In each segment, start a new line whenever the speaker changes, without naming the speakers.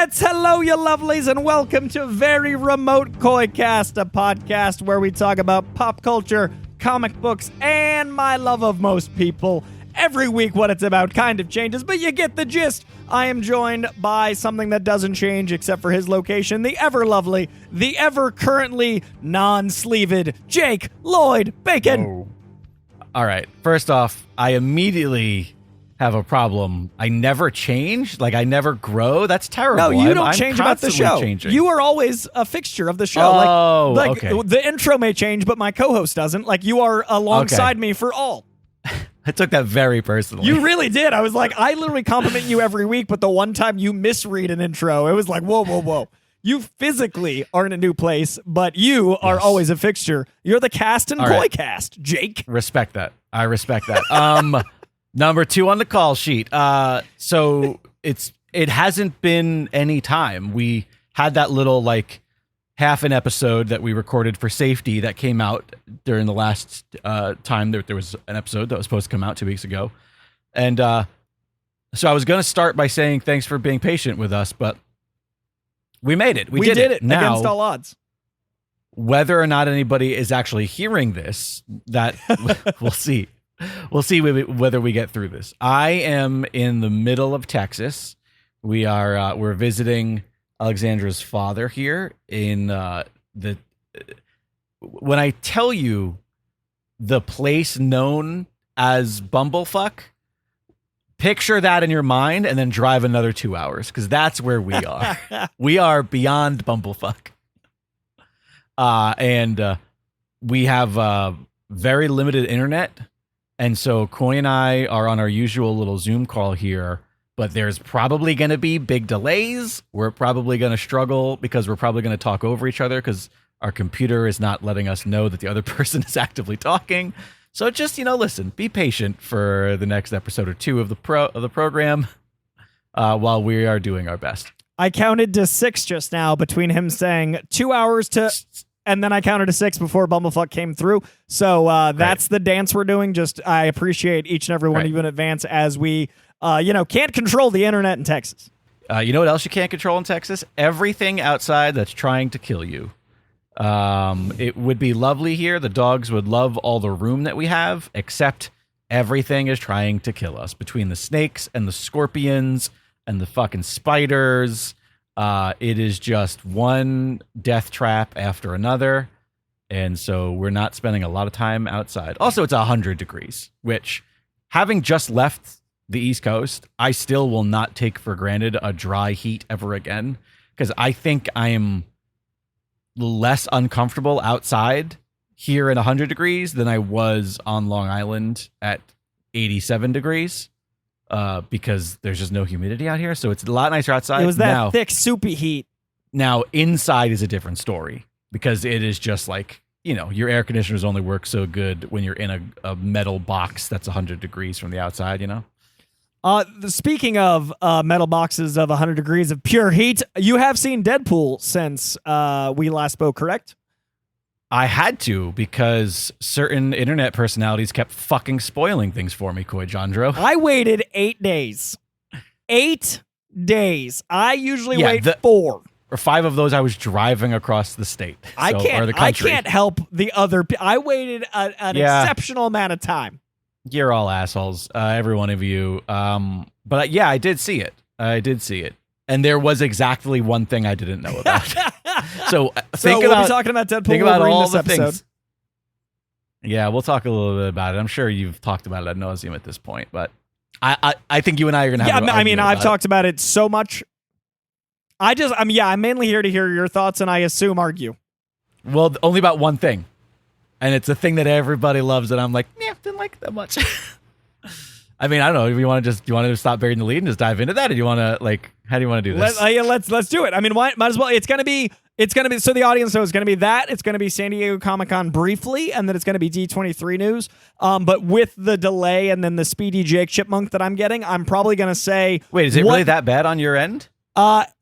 Yes, hello, you lovelies, and welcome to Very Remote Koicast, a podcast where we talk about pop culture, comic books, and my love of most people. Every week what it's about kind of changes, but you get the gist. I am joined by something that doesn't change except for his location, the ever-lovely, the ever-currently non-sleeved Jake Lloyd Bacon.
Oh. All right, first off, I immediately have a problem. I never change. Like, I never grow. That's terrible.
No, you don't change about the show.
Changing.
You are always a fixture of the show.
Oh,
okay. The intro may change, but my co-host doesn't. Like, you are alongside me for all.
I took that very personally.
You really did. I was like, I literally compliment you every week, but the one time you misread an intro, it was like, whoa, whoa, whoa. You physically are in a new place, but you are always a fixture. You're the cast and Koi cast, Jake.
Respect that. I respect that. Number 2 on the call sheet. So it hasn't been any time. We had that little like half an episode that we recorded for safety that came out during the last time there was an episode that was supposed to come out 2 weeks ago. And so I was going to start by saying thanks for being patient with us, but we made it. We did it now,
against all odds.
Whether or not anybody is actually hearing this, that we'll see. We'll see whether we get through this. I am in the middle of Texas. We're visiting Alexandra's father here in when I tell you the place known as Bumblefuck, picture that in your mind and then drive another 2 hours, because that's where we are. We are beyond Bumblefuck. And we have very limited internet. And so Koi and I are on our usual little Zoom call here, but there's probably going to be big delays. We're probably going to struggle because we're probably going to talk over each other because our computer is not letting us know that the other person is actively talking. So just, listen, be patient for the next episode or 2 of the program while we are doing our best.
I counted to 6 just now between him saying 2 hours to... And then I counted to 6 before Bumblefuck came through. So that's the dance we're doing. Just I appreciate each and every one of you in advance as we, can't control the internet in Texas.
You know what else you can't control in Texas? Everything outside that's trying to kill you. It would be lovely here. The dogs would love all the room that we have, except everything is trying to kill us. Between the snakes and the scorpions and the fucking spiders. It is just one death trap after another, and so we're not spending a lot of time outside. Also, it's 100 degrees, which, having just left the East Coast, I still will not take for granted a dry heat ever again, because I think I am less uncomfortable outside here at 100 degrees than I was on Long Island at 87 degrees. Because there's just no humidity out here, so it's a lot nicer outside.
It was that thick, soupy heat.
Now, inside is a different story, because it is just like, your air conditioners only work so good when you're in a metal box that's 100 degrees from the outside,
Speaking of metal boxes of 100 degrees of pure heat, you have seen Deadpool since we last spoke, correct?
I had to, because certain internet personalities kept fucking spoiling things for me, Koi Jandro.
I waited 8 days. 8 days. I usually wait 4.
Or 5 of those I was driving across the state.
I can't help the other. I waited an exceptional amount of time.
You're all assholes, every one of you. But yeah, I did see it. And there was exactly one thing I didn't know about. So we'll be
talking about Deadpool Wolverine this episode.
Things. Yeah, we'll talk a little bit about it. I'm sure you've talked about it ad nauseum at this point, but I think you and I are going to have
I've talked about it so much. I'm mainly here to hear your thoughts, and I assume argue.
Well, only about one thing. And it's a thing that everybody loves, and I'm like, didn't like it that much. I mean, I don't know. If you want to stop burying the lead and just dive into that, or do you want to how do you want to do this?
Let's do it. I mean, might as well. It's gonna be so the audience knows it's gonna be that. It's gonna be San Diego Comic-Con briefly, and then it's gonna be D23 news. But with the delay and then the speedy Jake Chipmunk that I'm getting, I'm probably gonna say,
wait, is it really that bad on your end?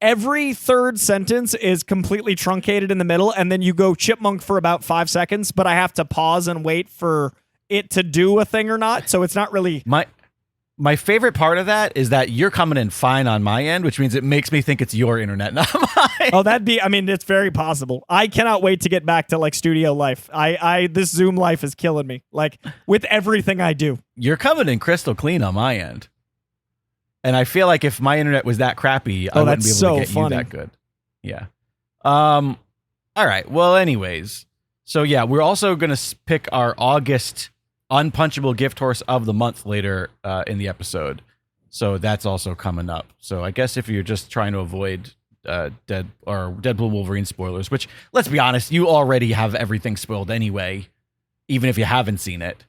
Every third sentence is completely truncated in the middle, and then you go Chipmunk for about 5 seconds, but I have to pause and wait for it to do a thing or not. So it's not really
My favorite part of that is that you're coming in fine on my end, which means it makes me think it's your internet, not mine.
Oh, it's very possible. I cannot wait to get back to like studio life. This Zoom life is killing me. Like with everything I do.
You're coming in crystal clean on my end. And I feel like if my internet was that crappy, I wouldn't be able to get you that good. Yeah. All right. Well, anyways. So yeah, we're also going to pick our August unpunchable gift horse of the month later in the episode. So that's also coming up. So I guess if you're just trying to avoid Deadpool Wolverine spoilers, which let's be honest, you already have everything spoiled anyway, even if you haven't seen it,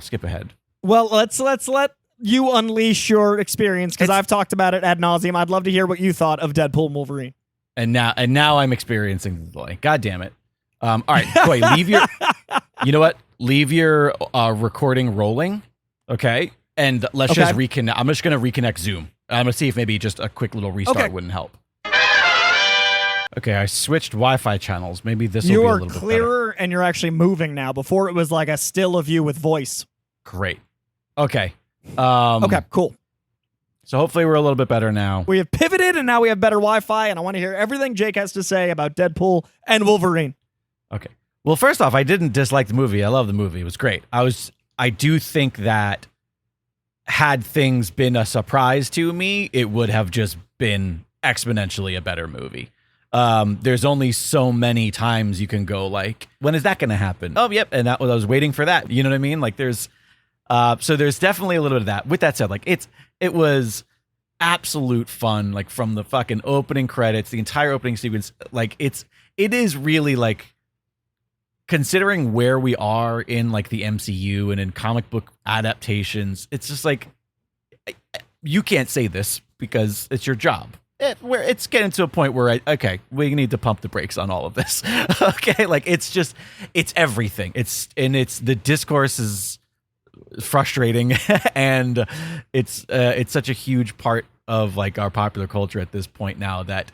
skip ahead.
Well, let's let you unleash your experience because I've talked about it ad nauseum. I'd love to hear what you thought of Deadpool Wolverine.
And now I'm experiencing the delay. God damn it. All right, Koi, you know what? Leave your recording rolling, okay? And let's just reconnect. I'm just going to reconnect Zoom. I'm going to see if maybe just a quick little restart wouldn't help. Okay, I switched Wi-Fi channels. Maybe this will be a little bit better.
You are clearer and you're actually moving now. Before it was like a still of you with voice.
Great. Okay.
Okay, cool.
So hopefully we're a little bit better now.
We have pivoted and now we have better Wi-Fi and I want to hear everything Jake has to say about Deadpool and Wolverine.
Okay. Well, first off, I didn't dislike the movie. I love the movie. It was great. I do think that had things been a surprise to me, it would have just been exponentially a better movie. There's only so many times you can go like, when is that going to happen? Oh, yep. And I was waiting for that. You know what I mean? Like so there's definitely a little bit of that. With that said, like it was absolute fun. Like from the fucking opening credits, the entire opening sequence, like it is really like, considering where we are in like the MCU and in comic book adaptations, it's just like, you can't say this because it's your job. It's getting to a point where we need to pump the brakes on all of this. Okay. Like it's everything. The discourse is frustrating and it's such a huge part of like our popular culture at this point now that,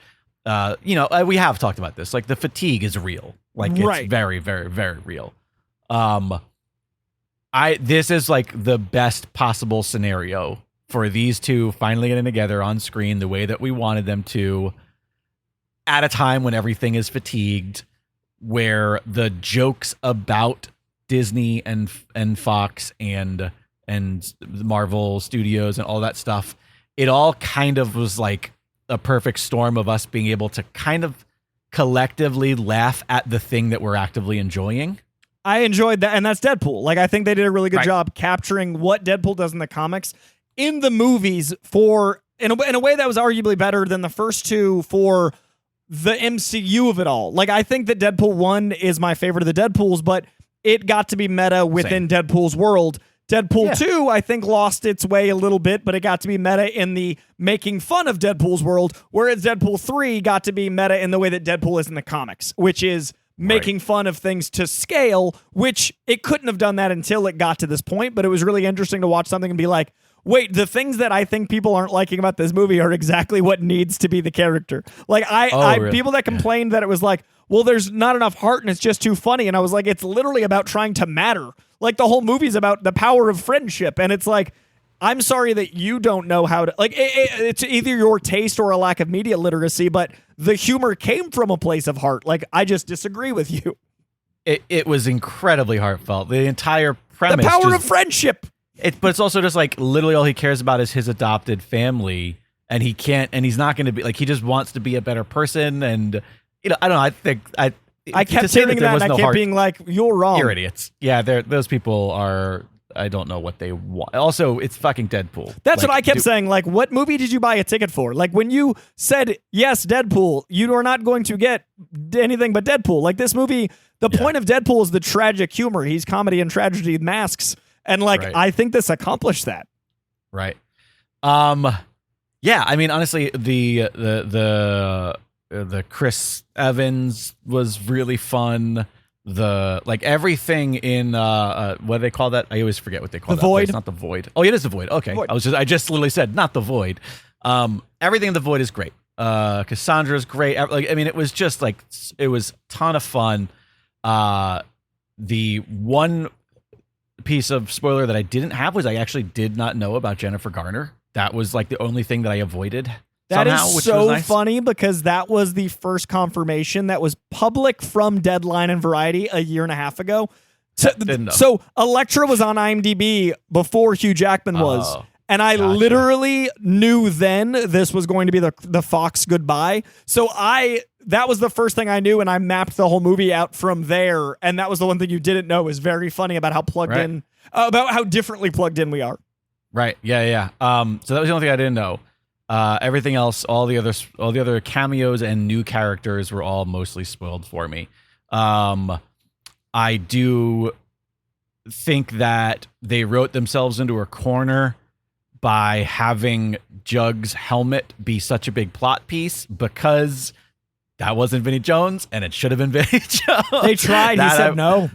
we have talked about this. Like the fatigue is real. Like it's very, very, very real. This is like the best possible scenario for these two finally getting together on screen the way that we wanted them to, at a time when everything is fatigued, where the jokes about Disney and Fox and Marvel Studios and all that stuff, it all kind of was like a perfect storm of us being able to kind of collectively laugh at the thing that we're actively enjoying.
I enjoyed that, and that's Deadpool. Like, I think they did a really good job capturing what Deadpool does in the comics in the movies in a way that was arguably better than the first two for the MCU of it all. Like, I think that Deadpool 1 is my favorite of the Deadpools, but it got to be meta within Deadpool's world. Deadpool 2, I think, lost its way a little bit, but it got to be meta in the making fun of Deadpool's world, whereas Deadpool 3 got to be meta in the way that Deadpool is in the comics, which is making fun of things to scale, which it couldn't have done that until it got to this point, but it was really interesting to watch something and be like, wait, the things that I think people aren't liking about this movie are exactly what needs to be the character. Like, really? People that complained that it was like, well, there's not enough heart and it's just too funny, and I was like, it's literally about trying to matter. Like, the whole movie's about the power of friendship, and it's like, I'm sorry that you don't know how to... Like, it's either your taste or a lack of media literacy, but the humor came from a place of heart. Like, I just disagree with you.
It was incredibly heartfelt. The entire premise...
The power of friendship!
But it's also just, like, literally all he cares about is his adopted family, and he's not going to be... Like, he just wants to be a better person, and... I don't know, I kept saying that, and I kept being like, you're wrong.
You're idiots.
Yeah, those people are... I don't know what they want. Also, it's fucking Deadpool.
That's what I kept saying. Like, what movie did you buy a ticket for? Like, when you said, yes, Deadpool, you are not going to get anything but Deadpool. Like, this movie, the point of Deadpool is the tragic humor. He's comedy and tragedy masks. And, like, I think this accomplished that.
Right. Yeah, I mean, honestly, the Chris Evans was really fun. Everything in what do they call that? I always forget what they call
the Void.
It's not the Void. Oh, it is the Void. Okay, Void. I just literally said not the Void. Everything in the Void is great. Cassandra's great. Like, I mean, it was just like it was a ton of fun. The one piece of spoiler that I didn't have was I actually did not know about Jennifer Garner. That was like the only thing that I avoided.
That
somehow,
is
which
so
was nice.
funny because that was the first confirmation that was public from Deadline and Variety a year and a half ago. So Elektra was on IMDb before Hugh Jackman was. And I literally knew then this was going to be the Fox goodbye. So that was the first thing I knew, and I mapped the whole movie out from there. And that was the one thing you didn't know is very funny about how plugged in, about how differently plugged in we are.
Right. Yeah. So that was the only thing I didn't know. Everything else, all the other cameos and new characters were all mostly spoiled for me. I do think that they wrote themselves into a corner by having Jug's helmet be such a big plot piece because that wasn't Vinnie Jones and it should have been Vinnie Jones.
They tried. He said no.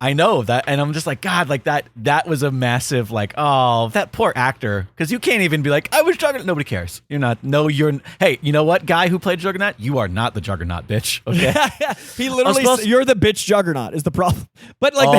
I know that, and I'm just like, God, like that was a massive, like, oh, that poor actor, because you can't even be like, I was Juggernaut. Nobody cares. You're not. No, you're. Hey, you know what, guy who played Juggernaut? You are not the Juggernaut, bitch. Okay.
He literally, you're the bitch Juggernaut is the problem. But like,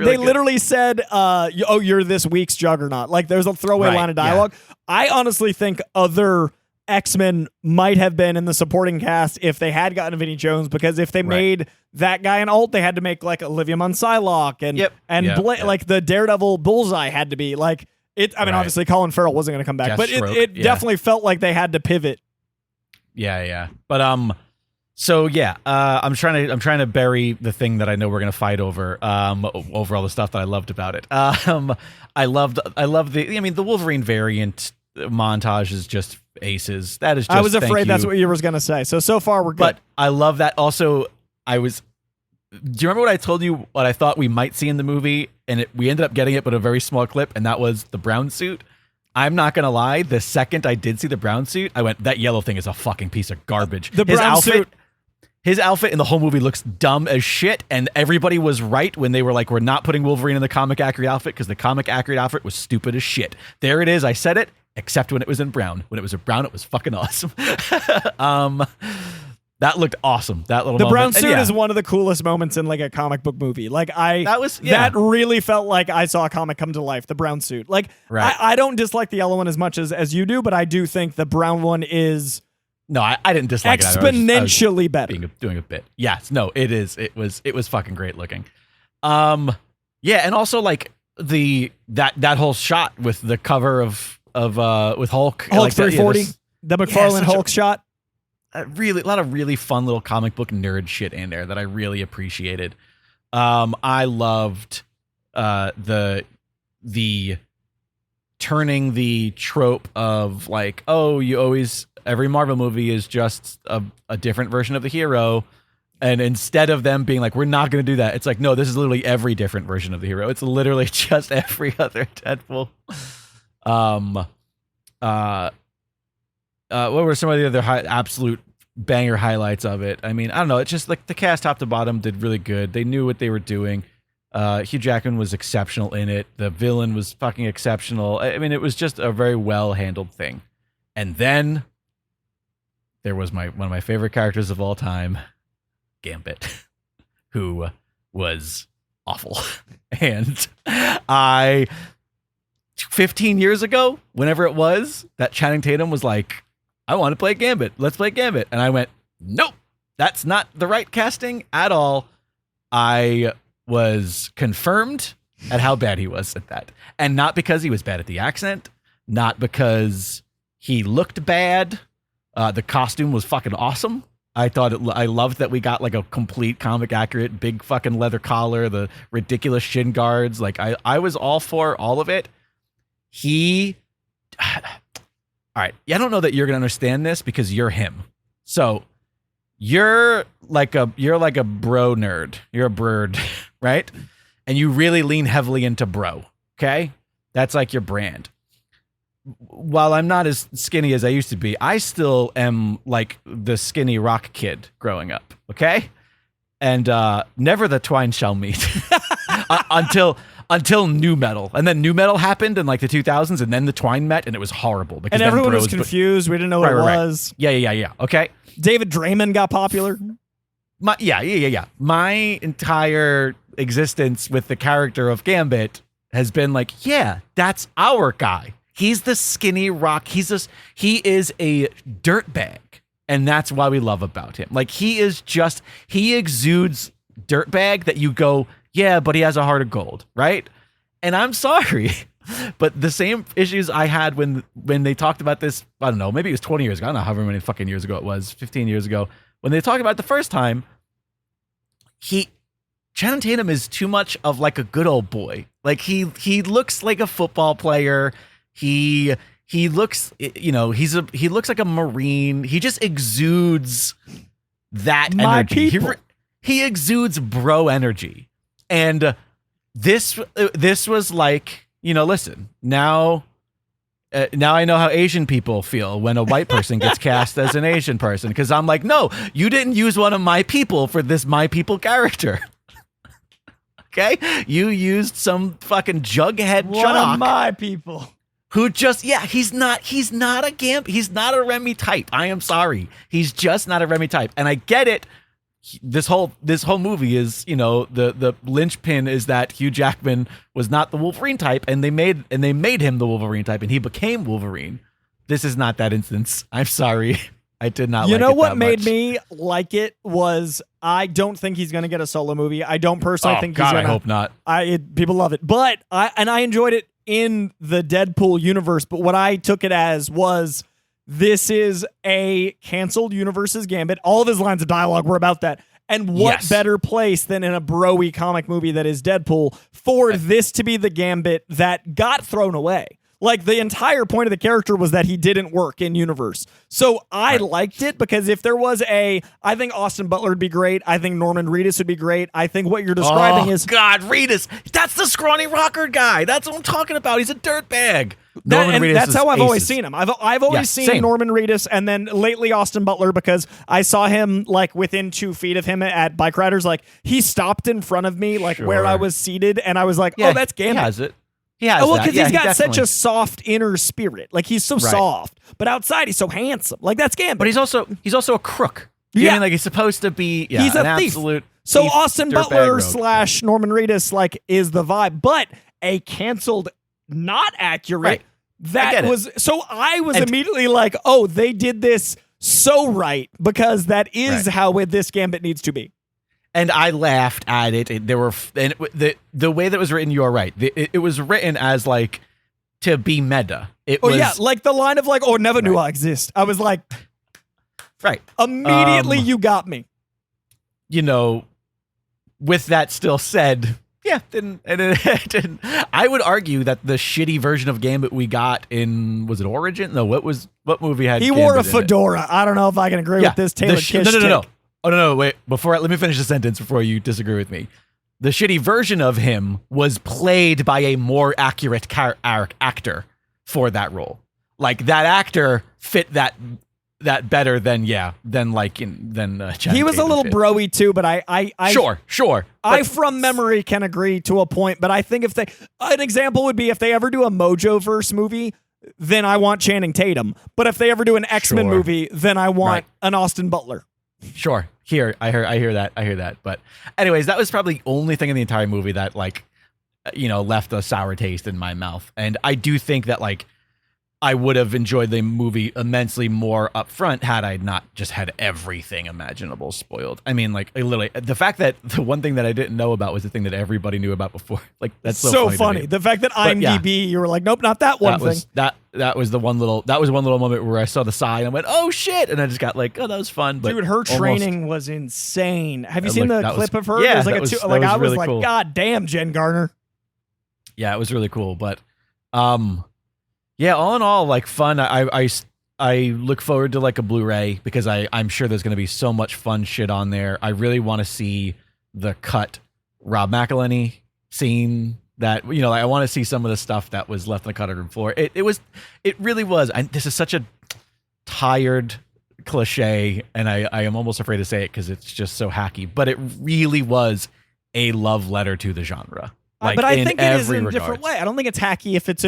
they literally said, oh, you're this week's Juggernaut. Like, there's a throwaway line of dialogue. Yeah. I honestly think other X-Men might have been in the supporting cast if they had gotten Vinnie Jones, because if they made that guy an alt, they had to make like Olivia Munn Psylocke and like the Daredevil Bullseye had to be like it. I mean, obviously Colin Farrell wasn't going to come back, but it definitely felt like they had to pivot.
Yeah. But so yeah, I'm trying to bury the thing that I know we're going to fight over all the stuff that I loved about it. I loved the Wolverine variant montage is just aces. That is just,
I was afraid that's what you were going to say. So far we're good.
But I love that. Also, do you remember what I told you what I thought we might see in the movie? And we ended up getting it, but a very small clip, and that was the brown suit. I'm not going to lie. The second I did see the brown suit, I went, that yellow thing is a fucking piece of garbage. His outfit in the whole movie looks dumb as shit, and everybody was right when they were like, we're not putting Wolverine in the comic accurate outfit because the comic accurate outfit was stupid as shit. There it is. I said it. Except when it was in brown. When it was in brown, it was fucking awesome. That looked awesome. That little
brown suit is one of the coolest moments in like a comic book movie. Like that really felt like I saw a comic come to life. The brown suit. Like I don't dislike the yellow one as much as you do, but I do think the brown one is.
No, I didn't dislike it.
Exponentially better.
Doing a bit. Yes. No, it is. It was fucking great looking. Yeah, and also like that whole shot with the cover with Hulk
like 340, the McFarlane Hulk shot.
A lot of really fun little comic book nerd shit in there that I really appreciated. I loved the turning the trope of like, oh, every Marvel movie is just a different version of the hero. And instead of them being like, we're not going to do that, it's like, no, this is literally every different version of the hero. It's literally just every other Deadpool. What were some of the other absolute banger highlights of it? I mean, I don't know. It's just like the cast top to bottom did really good. They knew what they were doing. Hugh Jackman was exceptional in it. The villain was fucking exceptional. I mean, it was just a very well handled thing. And then there was one of my favorite characters of all time, Gambit, who was awful. And 15 years ago, whenever it was, that Channing Tatum was like, I want to play Gambit. Let's play Gambit. And I went, nope, that's not the right casting at all. I was confirmed at how bad he was at that. And not because he was bad at the accent, not because he looked bad. The costume was fucking awesome. I loved that we got like a complete comic accurate, big fucking leather collar, the ridiculous shin guards. Like I was all for all of it. All right. I don't know that you're going to understand this because you're him. So you're like a bro nerd. You're a bird, right? And you really lean heavily into bro. Okay. That's like your brand. While I'm not as skinny as I used to be, I still am like the skinny rock kid growing up. Okay. And never the twine shall meet until new metal. And then new metal happened in like the 2000s, and then the twine met, and it was horrible.
And everyone was confused. We didn't know what it was.
Yeah. Okay.
David Draymond got popular.
My entire existence with the character of Gambit has been like, yeah, that's our guy. He's the skinny rock. He is a dirtbag, and that's why we love about him. Like he exudes dirtbag that you go, yeah, but he has a heart of gold, right? And I'm sorry, but the same issues I had when they talked about this, I don't know, maybe it was 20 years ago. I don't know however many fucking years ago it was, 15 years ago. When they talked about it the first time, Channing Tatum is too much of like a good old boy. Like he looks like a football player. He looks, he looks like a Marine. He just exudes that energy. He exudes bro energy. And this was like, listen, now I know how Asian people feel when a white person gets cast as an Asian person. Because I'm like, no, you didn't use one of my people for this my people character. Okay? You used some fucking jughead
one
jock.
Of my people.
Who just, he's not a Gamp. He's not a Remy type. I am sorry. He's just not a Remy type. And I get it. This whole movie is, the linchpin is that Hugh Jackman was not the Wolverine type, and they made him the Wolverine type, and he became Wolverine. This is not that instance. I'm sorry. I did not like it.
You know what made me like it was I don't think he's going to get a solo movie. I don't personally think he's going to.
I hope not.
People love it. But I enjoyed it in the Deadpool universe, but what I took it as was this is a canceled universe's Gambit. All of his lines of dialogue were about that. And what better place than in a bro-y comic movie that is Deadpool for this to be the Gambit that got thrown away. Like, the entire point of the character was that he didn't work in universe. So I liked it because if there was I think Austin Butler would be great. I think Norman Reedus would be great. I think what you're describing is...
God, Reedus. That's the scrawny rocker guy. That's what I'm talking about. He's a dirtbag.
That's how I've always seen him. I've always seen
same.
Norman Reedus, and then lately Austin Butler, because I saw him like within 2 feet of him at Bike Riders. Like, he stopped in front of me, like where I was seated, and I was like, oh, that's Gambit.
He has it. He has
because he's got such a soft inner spirit. Like, he's so soft, but outside he's so handsome. Like, that's Gambit.
But he's also a crook. You know what I mean? Like, he's supposed to be. Yeah,
he's a thief.
Absolute.
So Austin Butler / Norman Reedus is the vibe, but a canceled, not accurate.
Right.
That was so. I was immediately like, oh, they did this so right, because that is how this Gambit needs to be.
And I laughed at it. The way that it was written, you are right. It was written as like to be meta.
Like the line of like, oh, never knew I exist. I was like,
right.
Immediately, you got me.
With that still said, didn't. I would argue that the shitty version of Gambit we got in, was it Origin? No, what movie had?
He
Gambit
wore a fedora. I don't know if I can agree with this Taylor Kitsch.
No. Oh, no, wait. Let me finish the sentence before you disagree with me. The shitty version of him was played by a more accurate actor for that role. Like, that actor fit that better than
He was a little broy too, but I
sure.
I from memory can agree to a point, but I think an example would be if they ever do a Mojoverse movie, then I want Channing Tatum. But if they ever do an X-Men movie, then I want an Austin Butler.
Sure. Here, I hear that. But anyways, that was probably the only thing in the entire movie that left a sour taste in my mouth. And I do think that I would have enjoyed the movie immensely more up front had I not just had everything imaginable spoiled. I mean, literally, the fact that the one thing that I didn't know about was the thing that everybody knew about before. Like, that's so funny.
The fact that IMDb, you were like, nope, not that one thing.
That was one little moment where I saw the sign and I went, oh shit, and I just got like, oh, that was fun. But
dude, her training was insane. Have you seen the clip of her?
Yeah,
it was I was like, cool. God damn, Jen Garner.
Yeah, it was really cool, but yeah, all in all, fun. I look forward to a Blu-ray because I'm sure there's going to be so much fun shit on there. I really want to see the cut Rob McElhenney scene that, I want to see some of the stuff that was left on the cutting room floor. It really was. This is such a tired cliche, and I am almost afraid to say it because it's just so hacky, but it really was a love letter to the genre.
But I think it is in a different way. I don't think it's hacky if it's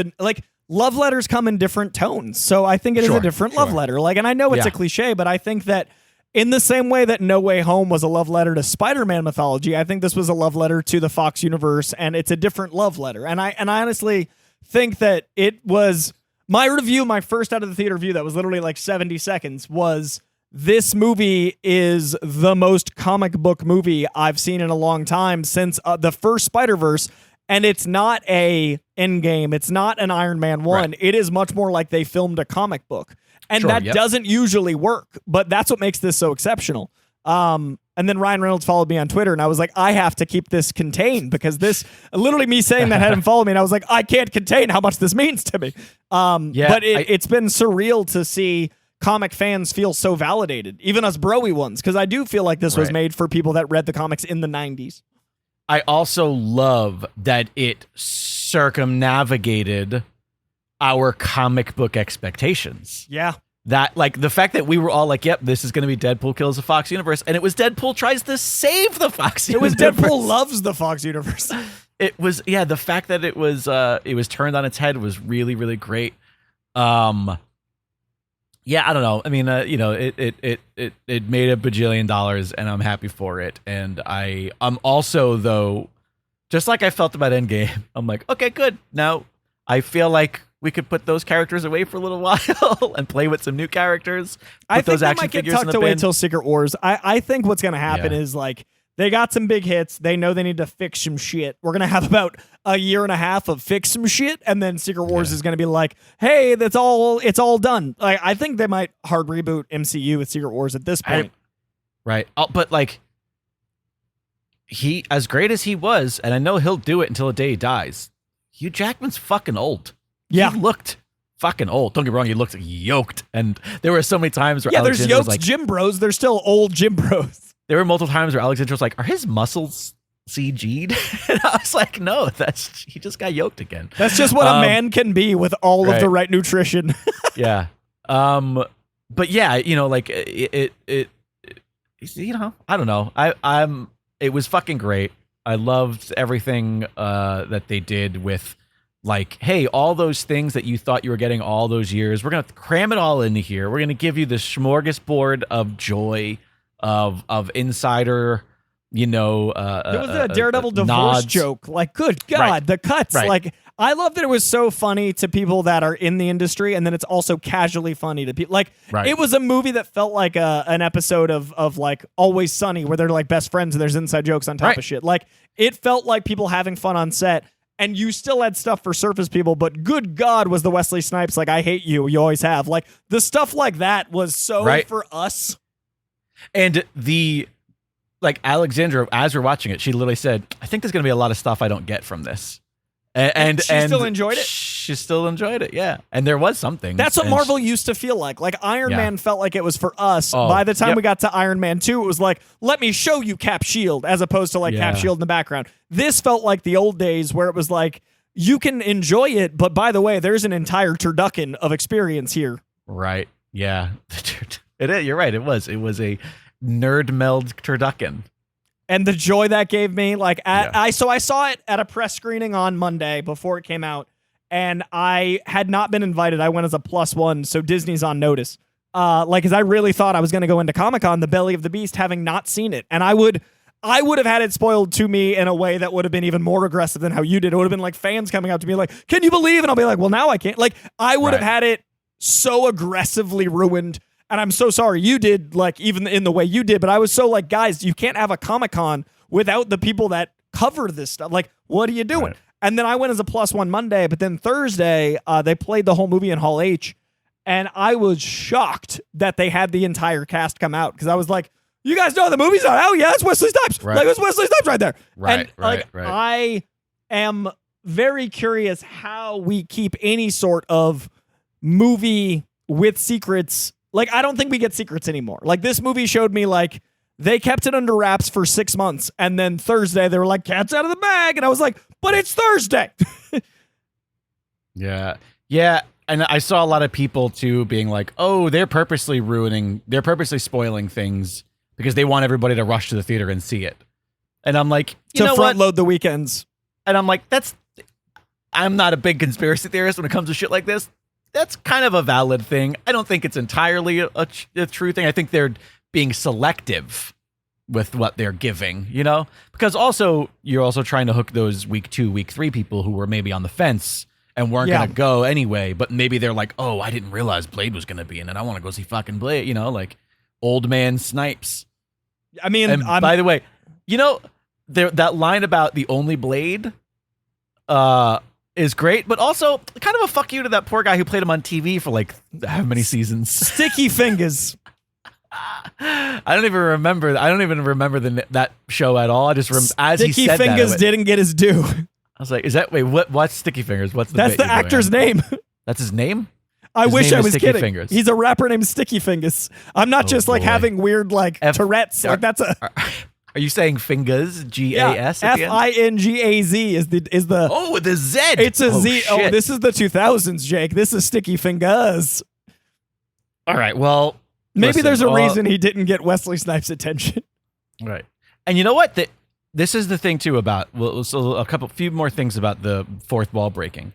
love letters come in different tones. So I think it is a different love letter. And I know it's a cliche, but I think that In the same way that No Way Home was a love letter to Spider-Man mythology, I think this was a love letter to the Fox universe, and it's a different love letter. And I honestly think that it was my review, my first out of the theater view that was literally like 70 seconds was this movie is the most comic book movie I've seen in a long time since the first Spider-Verse. And it's not a Endgame. It's not an Iron Man 1. Right. It is much more like they filmed a comic book. And that doesn't usually work, but that's what makes this so exceptional. And then Ryan Reynolds followed me on Twitter, and I was like, I have to keep this contained because this, literally me saying that had him follow me, and I was like, I can't contain how much this means to me. But it's been surreal to see comic fans feel so validated, even us broy ones, because I do feel like this was made for people that read the comics in the 90s.
I also love that it circumnavigated our comic book expectations.
Yeah.
That, like, the fact that we were all like, yep, this is going to be Deadpool kills the Fox universe, and it was Deadpool tries to save the Fox universe.
It was Deadpool loves the Fox universe.
It was, the fact that it was turned on its head was really, really great. I don't know. I mean, it made $1 bajillion, and I'm happy for it. And I'm also, though, just like I felt about Endgame, I'm like, okay, good. Now I feel like we could put those characters away for a little while and play with some new characters.
I think they might get tucked away until Secret Wars. I think what's going to happen is, like, they got some big hits. They know they need to fix some shit. We're going to have about a year and a half of fix some shit, and then Secret Wars is going to be like, hey, it's all done. Like, I think they might hard reboot MCU with Secret Wars at this point.
Right. But, like, he, as great as he was, and I know he'll do it until the day he dies, Hugh Jackman's fucking old.
Yeah.
He looked fucking old. Don't get me wrong, he looked yoked. And there were so many times where
there's yoked like, gym bros. They're still old gym bros.
There were multiple times where Alexander was like, are his muscles CG'd? And I was like, no, he just got yoked again.
That's just what a man can be with all of the right nutrition.
Yeah. But yeah, like it I don't know. It was fucking great. I loved everything that they did with, like, hey, all those things that you thought you were getting all those years, we're going to cram it all into here. We're going to give you the smorgasbord of joy, of insider, there was a
Daredevil divorce joke. Like, good God, the cuts. Right. Like, I love that it was so funny to people that are in the industry, and then it's also casually funny to people. Like, it was a movie that felt like an episode of like Always Sunny, where they're like best friends and there's inside jokes on top of shit. Like, it felt like people having fun on set. And you still had stuff for surface people, but good God was the Wesley Snipes, like, I hate you, you always have. Like, the stuff like that was so for us.
And like, Alexandra, as we're watching it, she literally said, I think there's going to be a lot of stuff I don't get from this. And she
still enjoyed it?
She still enjoyed it, yeah. And there was something.
That's what Marvel used to feel like. Like, Iron Man felt like it was for us. By the time we got to Iron Man 2, it was like, let me show you Cap Shield, as opposed to, like, Cap Shield in the background. This felt like the old days where it was like, you can enjoy it, but by the way, there's an entire turducken of experience here.
Right, yeah. It is, you're right, it was. It was a nerd meld turducken.
And the joy that gave me, like, I saw it at a press screening on Monday before it came out, and I had not been invited. I went as a +1, so Disney's on notice. Because I really thought I was going to go into Comic-Con, The Belly of the Beast, having not seen it. And I would have had it spoiled to me in a way that would have been even more aggressive than how you did. It would have been like fans coming up to me like, can you believe? And I'll be like, well, now I can't. Like, I would have had it so aggressively ruined. And I'm so sorry you did, like, even in the way you did, but I was so like, guys, you can't have a Comic-Con without the people that cover this stuff. Like, what are you doing? Right. And then I went as a +1 Monday, but then Thursday, they played the whole movie in Hall H, and I was shocked that they had the entire cast come out, because I was like, you guys know the movie's not out yet. It's Wesley Snipes. Right. Like, it's Wesley Snipes right there.
Right,
and, I am very curious how we keep any sort of movie with secrets. Like, I don't think we get secrets anymore. Like, this movie showed me, like, they kept it under wraps for 6 months, and then Thursday they were like, cat's out of the bag, and I was like, but it's Thursday.
Yeah. And I saw a lot of people too being like, oh, they're purposely spoiling things because they want everybody to rush to the theater and see it. And I'm like,
to front load the weekends.
And I'm like, I'm not a big conspiracy theorist when it comes to shit like this. That's kind of a valid thing. I don't think it's entirely a true thing. I think they're being selective with what they're giving, you know? Because also, you're also trying to hook those week 2, week 3 people who were maybe on the fence and weren't going to go anyway, but maybe they're like, oh, I didn't realize Blade was going to be in it. I want to go see fucking Blade, you know, like old man Snipes.
I mean,
and by the way, you know, that line about the only Blade is great, but also kind of a fuck you to that poor guy who played him on TV for like how many seasons?
Sticky Fingers.
I don't even remember that show at all. I just as he said
Sticky Fingers didn't get his due.
I was like, what's Sticky Fingers?
That's the actor's name.
That's his name?
I wish I was kidding.
Fingers.
He's a rapper named Sticky Fingers. I'm not just like having weird like Tourette's. Like that's a.
Are you saying fingers? GAS?
FINGAZ is the.
Oh, with a Z.
It's a Z.
Shit.
Oh, this is the 2000s, Jake. This is Sticky Fingers.
All right. Well,
maybe there's a reason he didn't get Wesley Snipes' attention.
Right. And you know what? This is the thing too about few more things about the fourth wall breaking.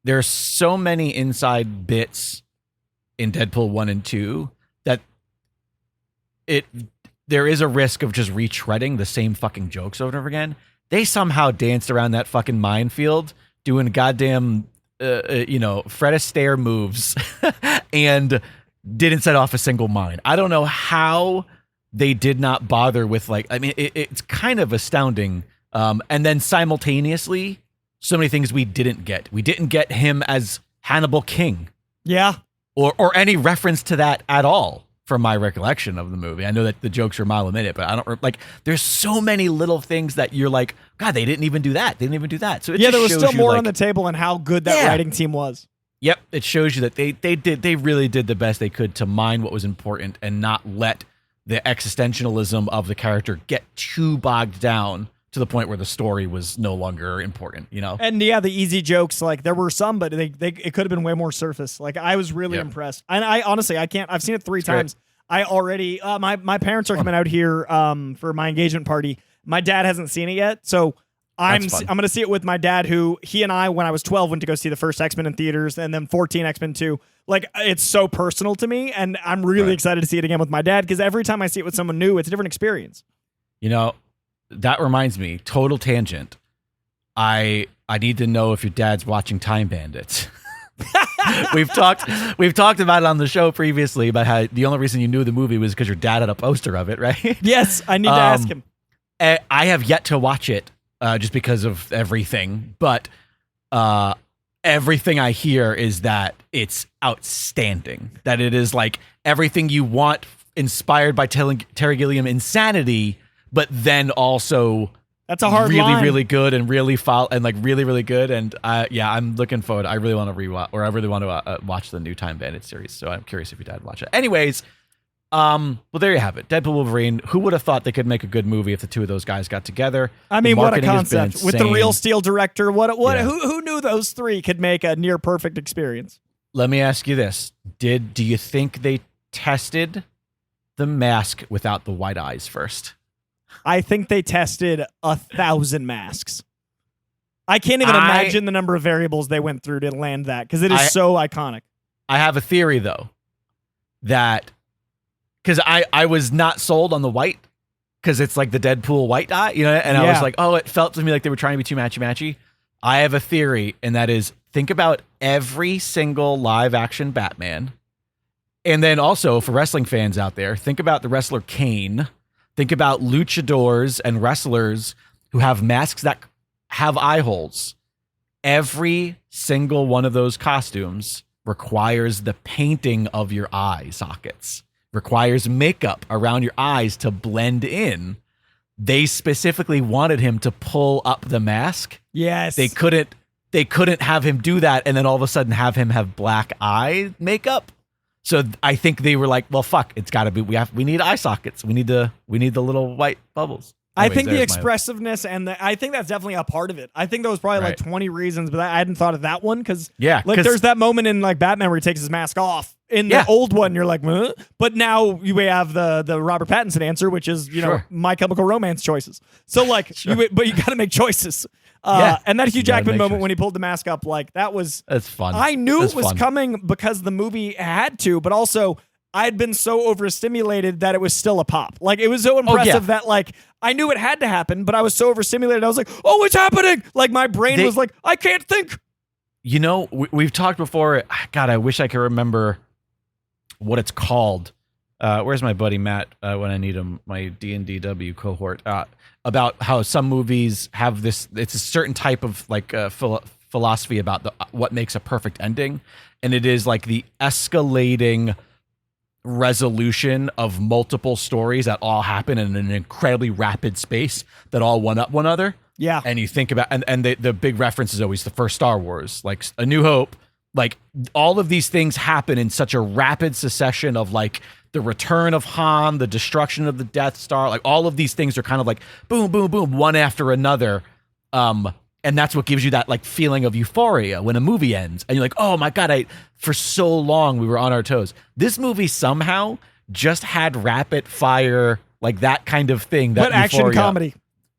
There are so many inside bits in Deadpool 1 and 2 that there is a risk of just retreading the same fucking jokes over and over again. They somehow danced around that fucking minefield doing goddamn, Fred Astaire moves and didn't set off a single mine. I don't know how they did not bother with it's kind of astounding. And then simultaneously, so many things we didn't get. We didn't get him as Hannibal King.
Yeah.
Or any reference to that at all from my recollection of the movie. I know that the jokes are a mile a minute, but I don't there's so many little things that you're like, God, they didn't even do that. They didn't even do that. So
there was still more on the table and how good that writing team was.
Yep. It shows you that they really did the best they could to mine what was important and not let the existentialism of the character get too bogged down to the point where the story was no longer important, you know?
And the easy jokes, like there were some, but it could have been way more surface. Like I was really impressed. And I honestly, I've seen it 3 times. Great. I already, my parents are coming out here for my engagement party. My dad hasn't seen it yet. So I'm going to see it with my dad, who he and I, when I was 12, went to go see the first X-Men in theaters and then 14 X-Men 2. Like it's so personal to me. And I'm really excited to see it again with my dad, because every time I see it with someone new, it's a different experience.
You know, that reminds me, total tangent. I need to know if your dad's watching Time Bandits. We've talked about it on the show previously about how the only reason you knew the movie was because your dad had a poster of it, right?
Yes, I need to ask him.
I have yet to watch it just because of everything, but everything I hear is that it's outstanding. That it is like everything you want, inspired by Terry Gilliam insanity, but then also
that's a hard
really,
line.
really good and really really, really good. And I'm looking forward. I really want to rewatch, or I really want to watch the new Time Bandit series. So I'm curious if your dad watch it. Anyways, well, there you have it. Deadpool Wolverine. Who would have thought they could make a good movie if the two of those guys got together?
I mean, what a concept with the Real Steel director. Who knew those 3 could make a near perfect experience?
Let me ask you this: do you think they tested the mask without the white eyes first?
I think they tested 1,000 masks. I can't even imagine the number of variables they went through to land that, because it is so iconic.
I have a theory, though, that because I was not sold on the white, because it's like the Deadpool white eye, you know, and I was like, oh, it felt to me like they were trying to be too matchy-matchy. I have a theory, and that is, think about every single live-action Batman, and then also, for wrestling fans out there, think about the wrestler Kane. Think about luchadors and wrestlers who have masks that have eye holes. Every single one of those costumes requires the painting of your eye sockets, requires makeup around your eyes to blend in. They specifically wanted him to pull up the mask.
Yes.
They couldn't have him do that and then all of a sudden have him have black eye makeup. So I think they were like, well, fuck, it's got to be. We need eye sockets. We need the little white bubbles. Anyways,
I think the expressiveness I think that's definitely a part of it. I think there was probably like 20 reasons, but I hadn't thought of that one because there's that moment in like Batman where he takes his mask off. In the old one, you're like, but now you have the Robert Pattinson answer, which is My Chemical Romance choices. So like, but you got to make choices. And that Hugh Jackman moment when he pulled the mask up, like that's fun. I knew it was coming because the movie had to, but also I'd been so overstimulated that it was still a pop. Like, it was so impressive that, like, I knew it had to happen, but I was so overstimulated. I was like, oh, it's happening. Like, my brain was like, I can't think.
You know, we've talked before. God, I wish I could remember what it's called. Where's my buddy Matt when I need him? My D&DW cohort. About how some movies have this. It's a certain type of like philosophy about what makes a perfect ending, and it is like the escalating resolution of multiple stories that all happen in an incredibly rapid space that all one up one another.
Yeah.
And you think about, and the big reference is always the first Star Wars, like A New Hope. Like, all of these things happen in such a rapid succession of like the return of Han, the destruction of the Death Star, like all of these things are kind of like boom, boom, boom, one after another. And that's what gives you that like feeling of euphoria when a movie ends. And you're like, oh my God, for so long we were on our toes. This movie somehow just had rapid fire, like that kind of thing. That
action comedy.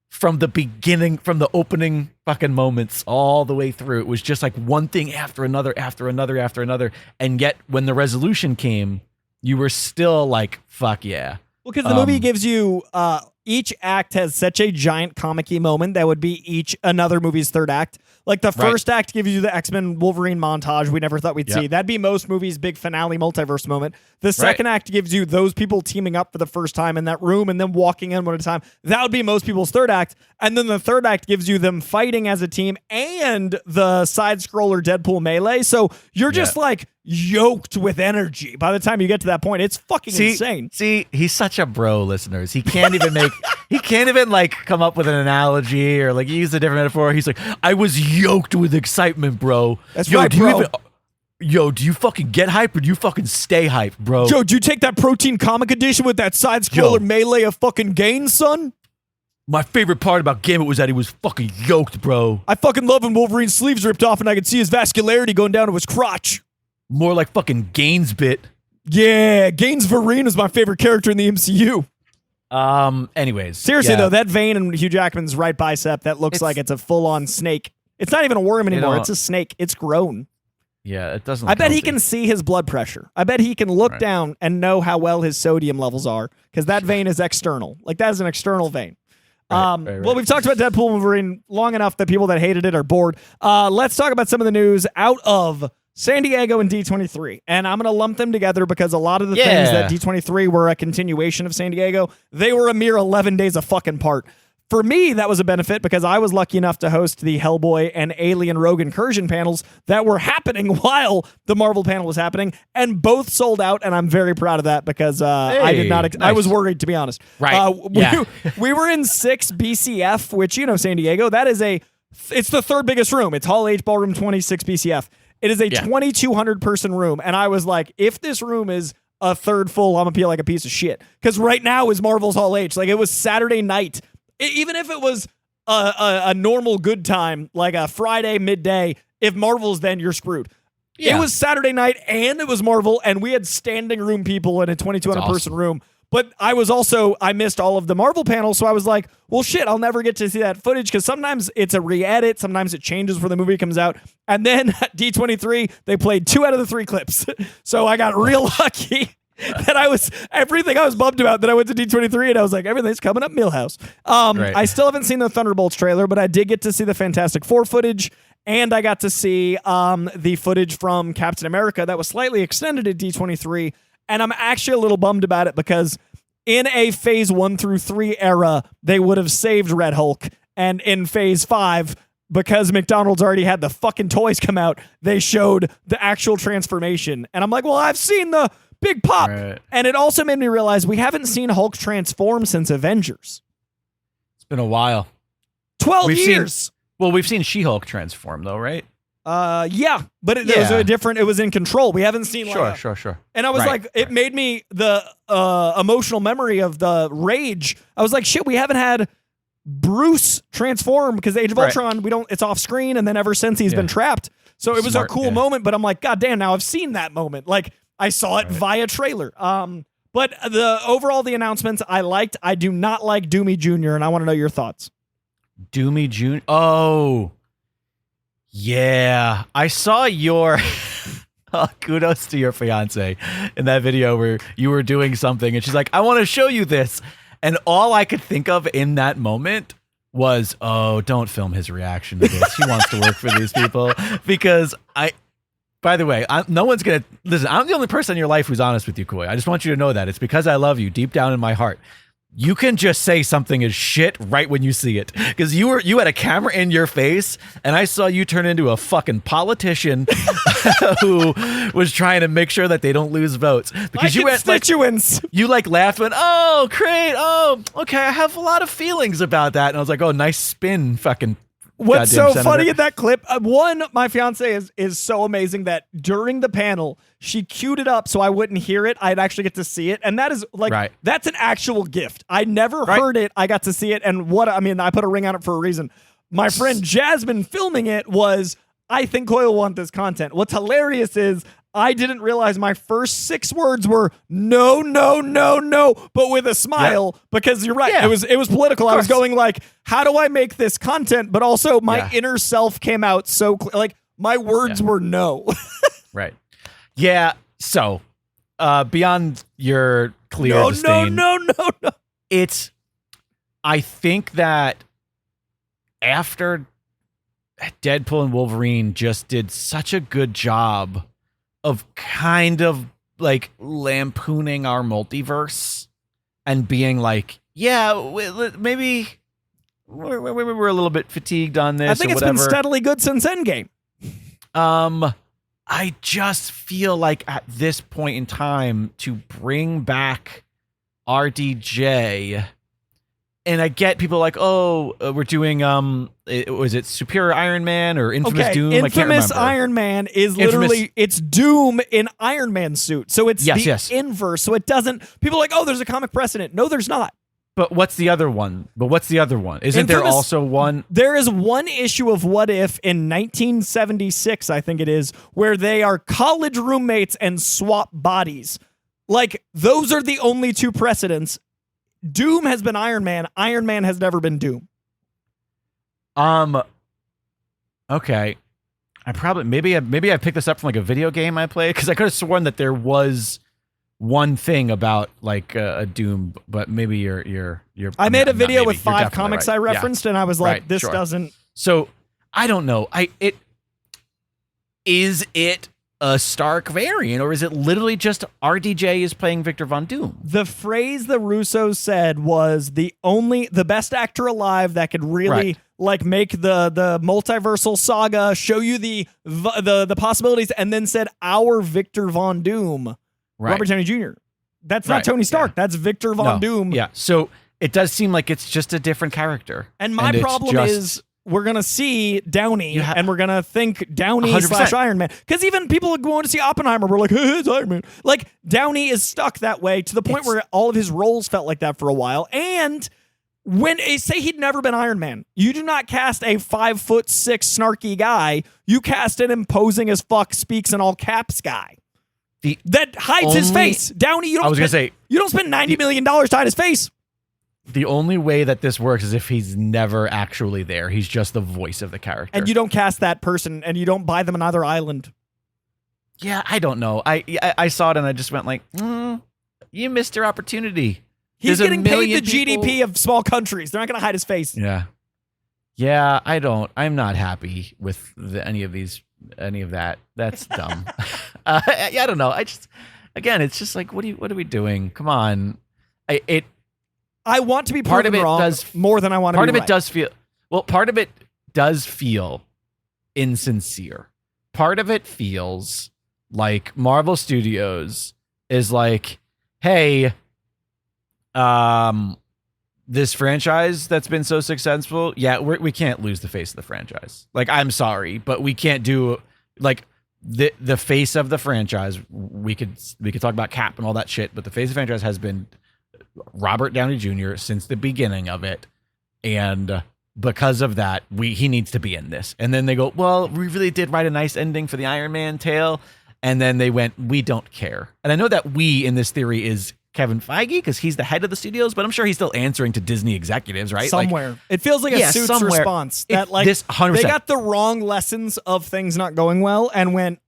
From the beginning, from the opening fucking moments all the way through. It was just like one thing after another, after another, after another. And yet when the resolution came, you were still like, fuck yeah.
Well, because the movie gives you, each act has such a giant comic-y moment that would be another movie's third act. Like the first act gives you the X-Men Wolverine montage we never thought we'd see. That'd be most movies' big finale multiverse moment. The second act gives you those people teaming up for the first time in that room and then walking in one at a time. That would be most people's third act. And then the third act gives you them fighting as a team and the side-scroller Deadpool melee. So you're just like yoked with energy by the time you get to that point. It's fucking insane.
See, he's such a bro, listeners. He can't even like come up with an analogy or like use a different metaphor. He's like, I was yoked with excitement, bro.
That's right, bro.
Do you fucking get hype or do you fucking stay hype, bro?
Yo, do you take that protein comic edition with that side-scroller melee of fucking gains, son?
My favorite part about Gambit was that he was fucking yoked, bro.
I fucking love when Wolverine's sleeves ripped off and I could see his vascularity going down to his crotch.
More like fucking Gaines bit.
Yeah, Gaines Vereen is my favorite character in the MCU.
Anyways.
Seriously, though, that vein in Hugh Jackman's right bicep, that looks like it's a full-on snake. It's not even a worm anymore. It's a snake. It's grown.
Yeah, it doesn't.
I bet he can see his blood pressure. I bet he can look down and know how well his sodium levels are because that vein is external. Like, that is an external vein. Well, we've talked about Deadpool Wolverine long enough that people that hated it are bored. Let's talk about some of the news out of San Diego and D23. And I'm going to lump them together because a lot of the things that D23 were a continuation of San Diego, they were a mere 11 days of fucking part. For me, that was a benefit because I was lucky enough to host the Hellboy and Alien Rogue Incursion panels that were happening while the Marvel panel was happening, and both sold out, and I'm very proud of that because I did not. I was worried, to be honest.
Right.
We were in 6 BCF, which, you know, San Diego, it's the third biggest room. It's Hall H, Ballroom 26 BCF. It is a 2,200 person room, and I was like, if this room is a third full, I'm gonna feel like a piece of shit. Because right now is Marvel's Hall H. Like, it was Saturday night. Even if it was a normal good time, like a Friday midday, if Marvel's then, you're screwed. Yeah. It was Saturday night and it was Marvel, and we had standing room people in a 2,200 person room. But I missed all of the Marvel panels, so I was like, well, shit, I'll never get to see that footage because sometimes it's a re-edit, sometimes it changes before the movie comes out. And then at D23, they played 2 out of the 3 clips. So I got real lucky. That I was bummed about that I went to D23 and I was like, everything's coming up Millhouse. I still haven't seen the Thunderbolts trailer, but I did get to see the Fantastic Four footage, and I got to see the footage from Captain America that was slightly extended at D23, and I'm actually a little bummed about it because in a phase 1 through 3 era, they would have saved Red Hulk, and in phase 5, because McDonald's already had the fucking toys come out, they showed the actual transformation, and I'm like, well, I've seen the big pop. Right. And it also made me realize we haven't seen Hulk transform since Avengers.
It's been a while.
12 years.
We've seen She-Hulk transform though, right?
Yeah, but it was a different, it was in Control. We haven't seen
Sure.
And I was it made me the emotional memory of the rage. I was like, shit, we haven't had Bruce transform because Age of Ultron, it's off screen, and then ever since he's been trapped. So it was a cool moment, but I'm like, God damn, now I've seen that moment. Like, I saw it via trailer. But the announcements I liked. I do not like Doomy Jr., and I want to know your thoughts.
Doomy Jr.? Oh, yeah. I saw your Kudos to your fiance in that video where you were doing something and she's like, I want to show you this. And all I could think of in that moment was, oh, don't film his reaction to this. He wants to work for these people. Because by the way, no one's going to listen. I'm the only person in your life who's honest with you, Koi. I just want you to know that. It's because I love you deep down in my heart. You can just say something is shit right when you see it. Because you had a camera in your face and I saw you turn into a fucking politician who was trying to make sure that they don't lose votes. Because
you constituents.
You laughed and went, oh, great. Oh, okay. I have a lot of feelings about that. And I was like, oh, nice spin, fucking.
What's so
Senator.
funny in that clip? One, my fiance is so amazing that during the panel, she queued it up so I wouldn't hear it. I'd actually get to see it. And that is that's an actual gift. I never heard it. I got to see it. And I put a ring on it for a reason. My friend Jasmine filming it was, I think Koi will want this content. What's hilarious is I didn't realize my first 6 words were no, no, no, no, but with a smile because you're right. Yeah. It was political. I was going like, how do I make this content? But also my inner self came out so my words were no.
Right. Yeah. So beyond your clear disdain,
no.
I think that after Deadpool and Wolverine just did such a good job of kind of lampooning our multiverse and being like, maybe we're a little bit fatigued on this.
I think it's been steadily good since Endgame.
I just feel like at this point in time to bring back RDJ, and I get people like, we're doing was it Superior Iron Man or Infamous Doom?
Infamous Iron Man is literally it's Doom in Iron Man suit. So it's the inverse. So it doesn't people are like, there's a comic precedent. No, there's not.
But what's the other one? Isn't there also one? There
is one issue of What If in 1976, I think it is, where they are college roommates and swap bodies. Those are the only 2 precedents. Doom has been Iron Man. Iron Man has never been Doom.
Okay. I probably maybe I picked this up from a video game I played because I could have sworn that there was one thing about a Doom, but maybe you're.
I made a video with 5 comics I referenced, and I was like, this doesn't.
So I don't know. Is it a Stark variant, or is it literally just RDJ is playing Victor Von Doom?
The phrase the Russos said was the best actor alive that could really make the multiversal saga, show you the possibilities, and then said our Victor Von Doom, Robert Downey Jr. That's not Tony Stark. That's Victor Von Doom.
Yeah. So it does seem like it's just a different character.
And my problem is, we're going to see Downey, and we're going to think Downey 100%. / Iron Man. Because even people going to see Oppenheimer were like, hey, it's Iron Man. Downey is stuck that way to the point where all of his roles felt like that for a while. And when they say he'd never been Iron Man, you do not cast a 5'6" snarky guy. You cast an imposing as fuck, speaks in all caps guy. That hides his face. Downey, you don't spend $90 million to hide his face.
The only way that this works is if he's never actually there. He's just the voice of the character.
And you don't cast that person, and you don't buy them another island.
Yeah, I don't know. I saw it, and I just went you missed your opportunity.
He's getting paid the GDP of small countries. They're not going to hide his face.
Yeah. Yeah, I'm not happy with any of that. That's dumb. I don't know. It's just what are we doing? Come on.
I want to be part of it wrong more than I want to be right.
Part of it does feel insincere. Part of it feels like Marvel Studios is like, hey, this franchise that's been so successful, we can't lose the face of the franchise. I'm sorry, but we can't do the face of the franchise. We could talk about Cap and all that shit, but the face of the franchise has been Robert Downey Jr. since the beginning of it, and because of that, he needs to be in this. And then they go, well, we really did write a nice ending for the Iron Man tale, and then they went, we don't care. And I know that we in this theory is Kevin Feige because he's the head of the studios, but I'm sure he's still answering to Disney executives, right?
Somewhere it feels like a Suits response that
this 100%.
They got the wrong lessons of things not going well and went,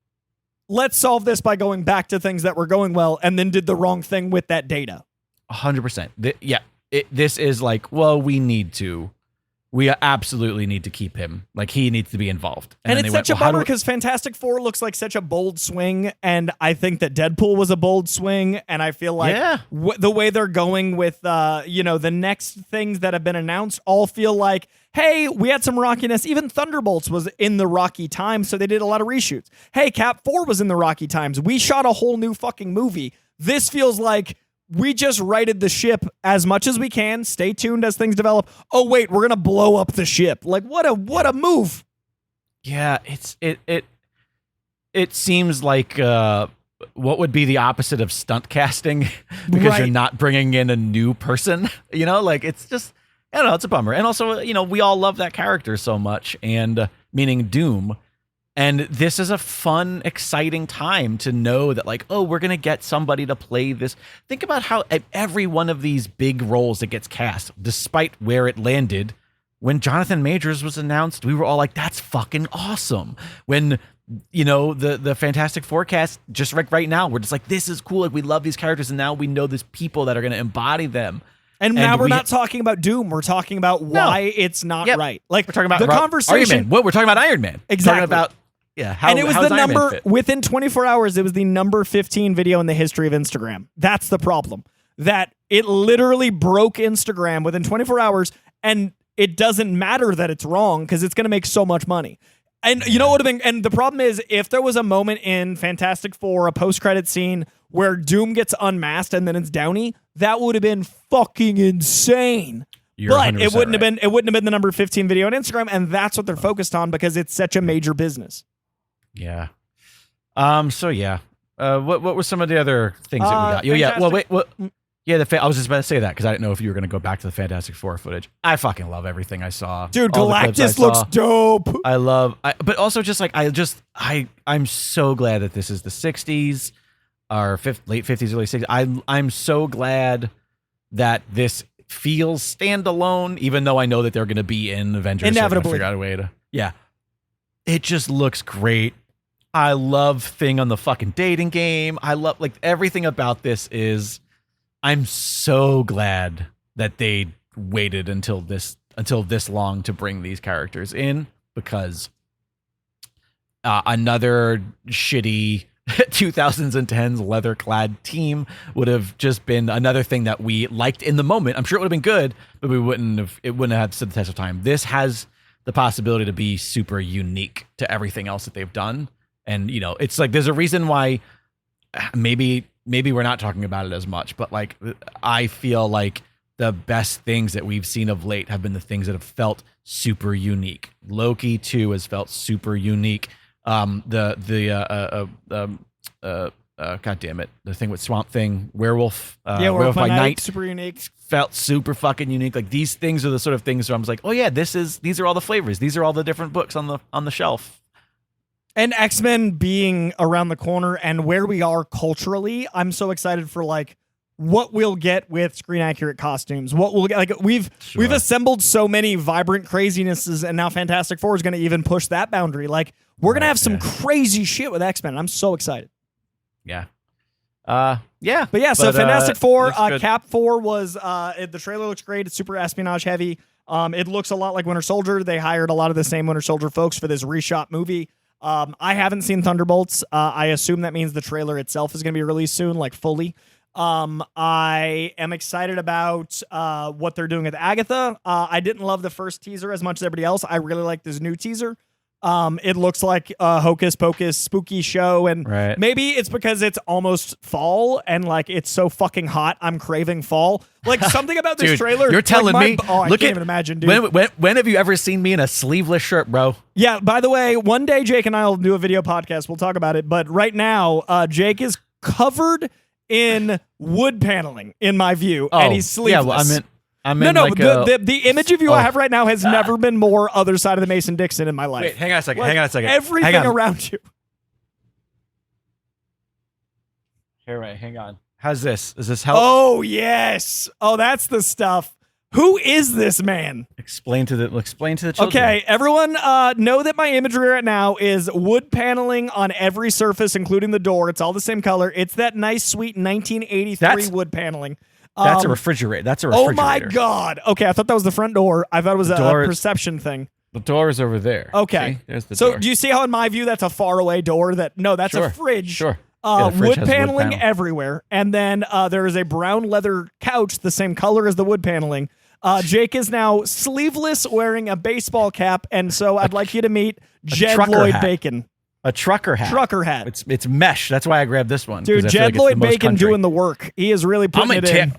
let's solve this by going back to things that were going well and then did the wrong thing with that data.
100%. This is like, well, we absolutely need to keep him. Like, he needs to be involved.
And it's such a bummer because Fantastic Four looks like such a bold swing, and I think that Deadpool was a bold swing, and I feel like the way they're going with, the next things that have been announced all feel like, hey, we had some rockiness. Even Thunderbolts was in the rocky times, so they did a lot of reshoots. Hey, Cap 4 was in the rocky times. We shot a whole new fucking movie. This feels like we just righted the ship as much as we can. Stay tuned as things develop. Oh wait, we're gonna blow up the ship. Like what a move.
Yeah, it seems like what would be the opposite of stunt casting because you're not bringing in a new person. Like it's just, I don't know, it's a bummer. And also, we all love that character so much, and meaning Doom. And this is a fun, exciting time to know that, like, oh, we're going to get somebody to play this. Think about how every one of these big roles that gets cast, despite where it landed, when Jonathan Majors was announced, we were all like, that's fucking awesome. When, the Fantastic Four cast, just right now, we're just like, this is cool. Like, we love these characters, and now we know there's people that are going to embody them.
And now we're not talking about Doom. We're talking about why it's not right. Like,
we're talking about
the conversation.
Iron Man. Well, we're talking about Iron Man.
Exactly.
We're talking about,
and it was the number, within 24 hours, it was the number 15 video in the history of Instagram. That's the problem. That it literally broke Instagram within 24 hours, and it doesn't matter that it's wrong because it's going to make so much money. And you know what I mean? And the problem is, if there was a moment in Fantastic Four, a post-credit scene where Doom gets unmasked and then it's Downey, that would have been fucking insane. But it wouldn't have been. It wouldn't have been the number 15 video on Instagram, and that's what they're focused on because it's such a major business.
Yeah. So yeah. What were some of the other things that we got? Yeah. Well, wait. What? Yeah. I was just about to say that because I didn't know if you were going to go back to the Fantastic Four footage. I fucking love everything I saw.
Dude, Galactus looks dope.
But also just like I'm so glad that this is the 60s, or late 50s, early 60s. I'm so glad that this feels standalone, even though I know that they're going to be in Avengers.
Inevitably,
figure out a way to. Yeah. It just looks great. I love Thing on the fucking dating game. I love, like, everything about this is, I'm so glad that they waited until this long to bring these characters in, because another shitty 2000s and 10s leather-clad team would have just been another thing that we liked in the moment. I'm sure it would have been good, but it wouldn't have stood the test of time. This has the possibility to be super unique to everything else that they've done. And, it's like, there's a reason why maybe we're not talking about it as much, but like, I feel like the best things that we've seen of late have been the things that have felt super unique. Loki 2 has felt super unique. God damn it, the thing with Swamp Thing, Werewolf
Werewolf by Night, super unique,
felt super fucking unique. Like, these things are the sort of things where I'm like, oh yeah, these are all the flavors, these are all the different books on the shelf.
And X-Men being around the corner and where we are culturally, I'm so excited for like what we'll get with screen accurate costumes. What we'll get, like we've assembled so many vibrant crazinesses, and now Fantastic Four is going to even push that boundary. Like, we're going to have some crazy shit with X-Men. I'm so excited.
Yeah.
So Fantastic Four, Cap 4 was, the trailer looks great. It's super espionage heavy. It looks a lot like Winter Soldier. They hired a lot of the same Winter Soldier folks for this reshot movie. I haven't seen Thunderbolts. I assume that means the trailer itself is going to be released soon, like fully. I am excited about what they're doing with Agatha. I didn't love the first teaser as much as everybody else. I really like this new teaser. It looks like a hocus pocus spooky show, and maybe it's because it's almost fall and like it's so fucking hot I'm craving fall. Like, something about this
dude,
trailer.
You're telling me.
I can't even imagine, dude.
When have you ever seen me in a sleeveless shirt, bro?
Yeah, by the way, one day Jake and I will do a video podcast. We'll talk about it. But right now, Jake is covered in wood paneling, in my view, and he's sleeveless.
Yeah, well,
the image of you I have right now has never been more other side of the Mason-Dixon in my life.
Wait, hang on a second.
Everything around you.
Here, wait, hang on. How's this? Is this help?
Oh, yes. Oh, that's the stuff. Who is this man?
Explain to the children.
Okay, everyone know that my imagery right now is wood paneling on every surface, including the door. It's all the same color. It's that nice, sweet 1983 wood paneling.
That's a refrigerator. That's a
Oh
refrigerator.
my God. Okay, I thought that was the front door. I thought it was a perception thing.
The door is over there.
Okay.
See? There's the
so
door.
do you see how in my view that's a faraway door? That's a fridge.
Sure. Yeah, the fridge
wood
has
paneling
panel.
everywhere. And then there is a brown leather couch, the same color as the wood paneling. Jake is now sleeveless, wearing a baseball cap, and so I'd like you to meet Jed Lloyd
hat.
Bacon.
A trucker hat.
Trucker hat.
It's mesh. That's why I grabbed this one.
Dude, Jed Lloyd Bacon doing the work. He is really putting it in.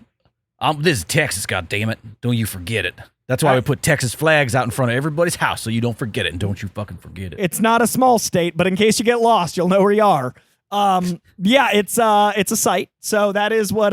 This is Texas, goddammit. Don't you forget it. That's why we put Texas flags out in front of everybody's house, so you don't forget it, and don't you fucking forget it.
It's not a small state, but in case you get lost, you'll know where you are. Yeah, it's a site. So that is what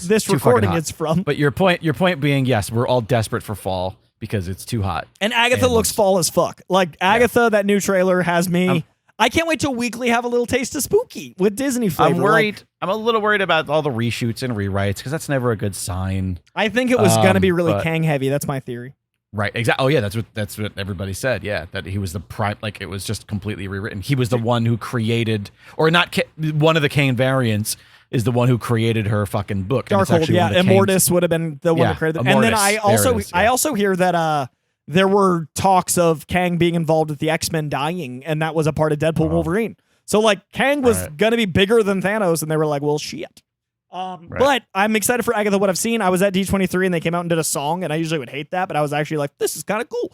this recording is from.
But your point being, yes, we're all desperate for fall because it's too hot.
And Agatha looks fall as fuck. Like Agatha, that new trailer has me. I can't wait till weekly have a little taste of spooky with Disney flavor.
I'm worried. I'm a little worried about all the reshoots and rewrites because that's never a good sign.
I think it was going to be really Kang heavy. That's my theory.
Right. Exactly. Oh yeah, that's what everybody said. Yeah, that he was the prime. Like it was just completely rewritten. He was the one who created, or not. One of the Kane variants is the one who created her fucking book.
Darkhold. Yeah, Immortus would have been the one who created it. And then I also hear that there were talks of Kang being involved with the X-Men dying, and that was a part of Deadpool Wolverine. So like Kang was gonna be bigger than Thanos, and they were like, well, shit. But I'm excited for Agatha. What I've seen, I was at D23 and they came out and did a song, and I usually would hate that, but I was actually like, this is kind of cool.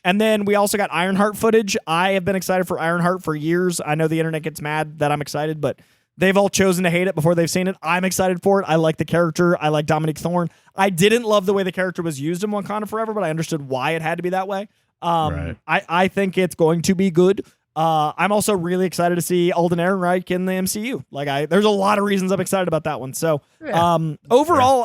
And then we also got Ironheart footage. I have been excited for Ironheart for years. I know the internet gets mad that I'm excited, but they've all chosen to hate it before they've seen it. I'm excited for it. I like the character. I like Dominique Thorne. I didn't love the way the character was used in Wakanda Forever, but I understood why it had to be that way. I think it's going to be good. I'm also really excited to see Alden Ehrenreich in the MCU. There's a lot of reasons I'm excited about that one. So, overall,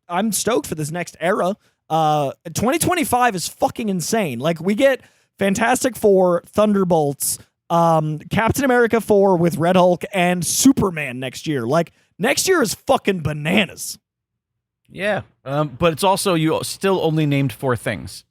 I'm stoked for this next era. 2025 is fucking insane. Like, we get Fantastic Four, Thunderbolts, Captain America 4 with Red Hulk, and Superman next year. Like, next year is fucking bananas.
Yeah. But it's also, you still only named 4 things.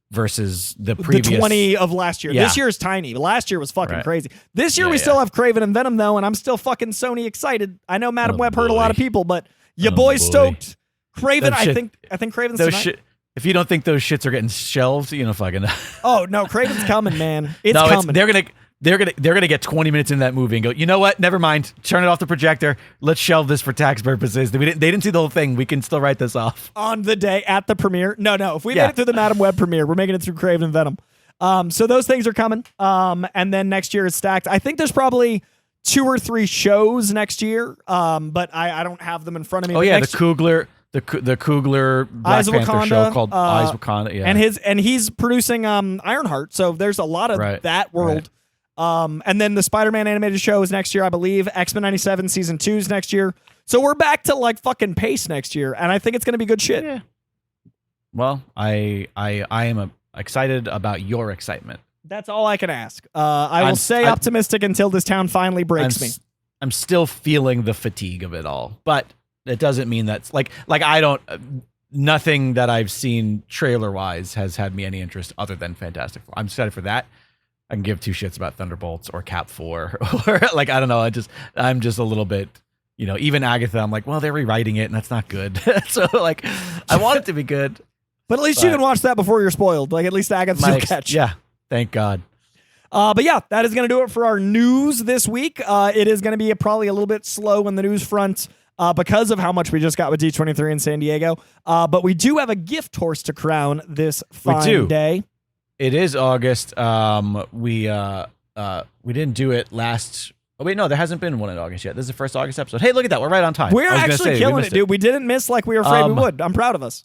Versus the previous...
The 20 of last year. Yeah. This year is tiny. Last year was fucking crazy. This year we still have Kraven and Venom, though, and I'm still fucking Sony excited. I know Madam Web hurt a lot of people, but your boy's stoked. Kraven, I think Kraven's tonight.
If you don't think those shits are getting shelved, you know, fucking...
Oh, no, Kraven's coming, man. It's coming.
They're gonna get 20 minutes in that movie and go, you know what? Never mind. Turn it off the projector. Let's shelve this for tax purposes. They didn't see the whole thing. We can still write this off
on the day at the premiere. No. If we made it through the Madam Web premiere, we're making it through Kraven and Venom. So those things are coming. And then next year is stacked. I think there's probably 2 or 3 shows next year. But I don't have them in front of me.
Oh yeah, the Coogler. The Coogler Black
Eyes of
Panther
Wakanda,
show called Eyes of Wakanda. Yeah,
and he's producing Ironheart. So there's a lot of that world. And then the Spider-Man animated show is next year, I believe. X-Men 97 season 2 is next year. So we're back to like fucking pace next year, and I think it's going to be good shit.
Yeah. Well, I am excited about your excitement.
That's all I can ask. I will stay optimistic until this town finally breaks me.
I'm still feeling the fatigue of it all, but it doesn't mean that's like I don't. Nothing that I've seen trailer wise has had me any interest other than Fantastic Four. I'm excited for that. I can give 2 shits about Thunderbolts or Cap 4 or like, I don't know. I'm just a little bit, you know, even Agatha, I'm like, well, they're rewriting it and that's not good. So like, I want it to be good.
But at least you can watch that before you're spoiled. Like at least Agatha's you'll catch.
Yeah. Thank God.
But yeah, that is going to do it for our news this week. It is going to be probably a little bit slow on the news front because of how much we just got with D23 in San Diego. But we do have a gift horse to crown this fine day.
It is August. We didn't do it last. Oh wait, no, there hasn't been one in August yet. This is the first August episode. Hey, look at that. We're right on time.
We're actually killing it, dude. We didn't miss like we were afraid we would. I'm proud of us.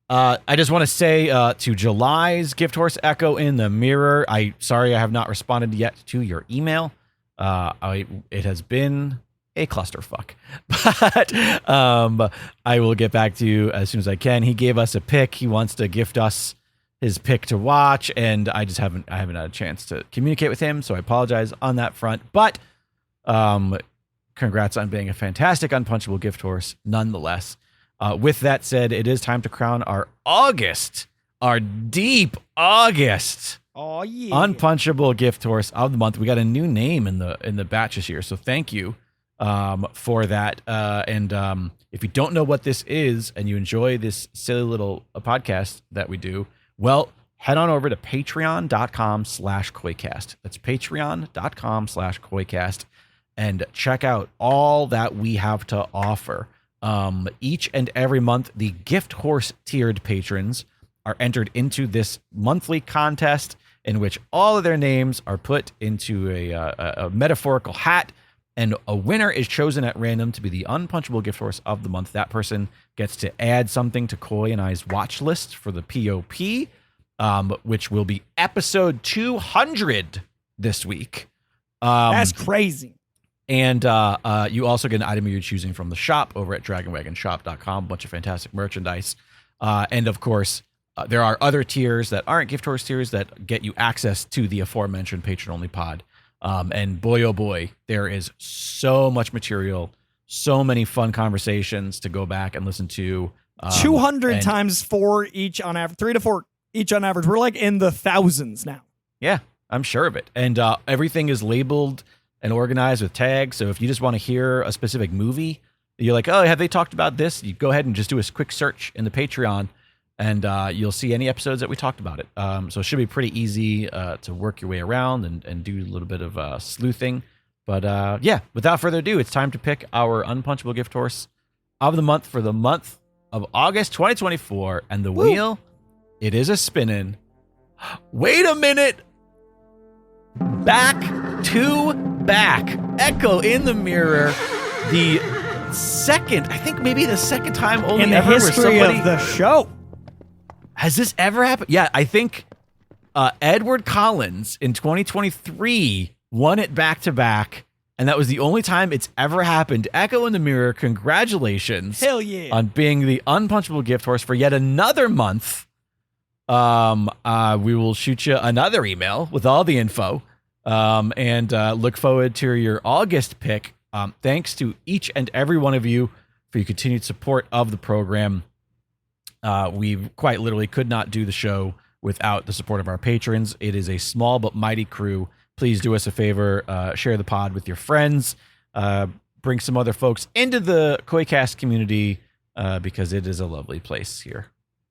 I just want to say to July's gift horse echo in the mirror. Sorry I have not responded yet to your email. It has been a clusterfuck, but I will get back to you as soon as I can. He gave us a pick. He wants to gift us his pick to watch, and I haven't had a chance to communicate with him, so I apologize on that front. But congrats on being a fantastic unpunchable gift horse nonetheless. With that said, it is time to crown our deep August unpunchable gift horse of the month. We got a new name in the batches here, so thank you for that. And if you don't know what this is and you enjoy this silly little podcast that we do, well, head on over to patreon.com/koicast. That's patreon.com/koicast, and check out all that we have to offer. Each and every month, the gift horse tiered patrons are entered into this monthly contest in which all of their names are put into a metaphorical hat, and a winner is chosen at random to be the unpunchable gift horse of the month. That person gets to add something to Coy and I's watch list for the POP, which will be episode 200 this week.
That's crazy.
And you also get an item you're choosing from the shop over at dragonwagonshop.com. A bunch of fantastic merchandise. And of course, there are other tiers that aren't gift horse tiers that get you access to the aforementioned patron-only pod. And boy, oh boy, there is so much material, so many fun conversations to go back and listen to.
200 times 4 each on average, 3 to 4 each on average. We're like in the thousands now.
Yeah, I'm sure of it. And everything is labeled and organized with tags. So if you just want to hear a specific movie, you're like, oh, have they talked about this? You go ahead and just do a quick search in the Patreon, and you'll see any episodes that we talked about it. So it should be pretty easy to work your way around and do a little bit of sleuthing. But yeah, without further ado, it's time to pick our unpunchable gift horse of the month for the month of August 2024. And the wheel, it is a spinning. Wait a minute. Back to back. Echo in the mirror. The second, I think maybe the second time only
in the
ever
history of the show.
Has this ever happened? Yeah, I think Edward Collins in 2023 won it back to back, and that was the only time it's ever happened. Echo in the mirror, congratulations.
Hell yeah.
On being the unpunchable gift horse for yet another month. We will shoot you another email with all the info, and look forward to your August pick. Thanks to each and every one of you for your continued support of the program. We quite literally could not do the show without the support of our patrons. It is a small but mighty crew. Please do us a favor, share the pod with your friends, bring some other folks into the KoiCast community, because it is a lovely place here.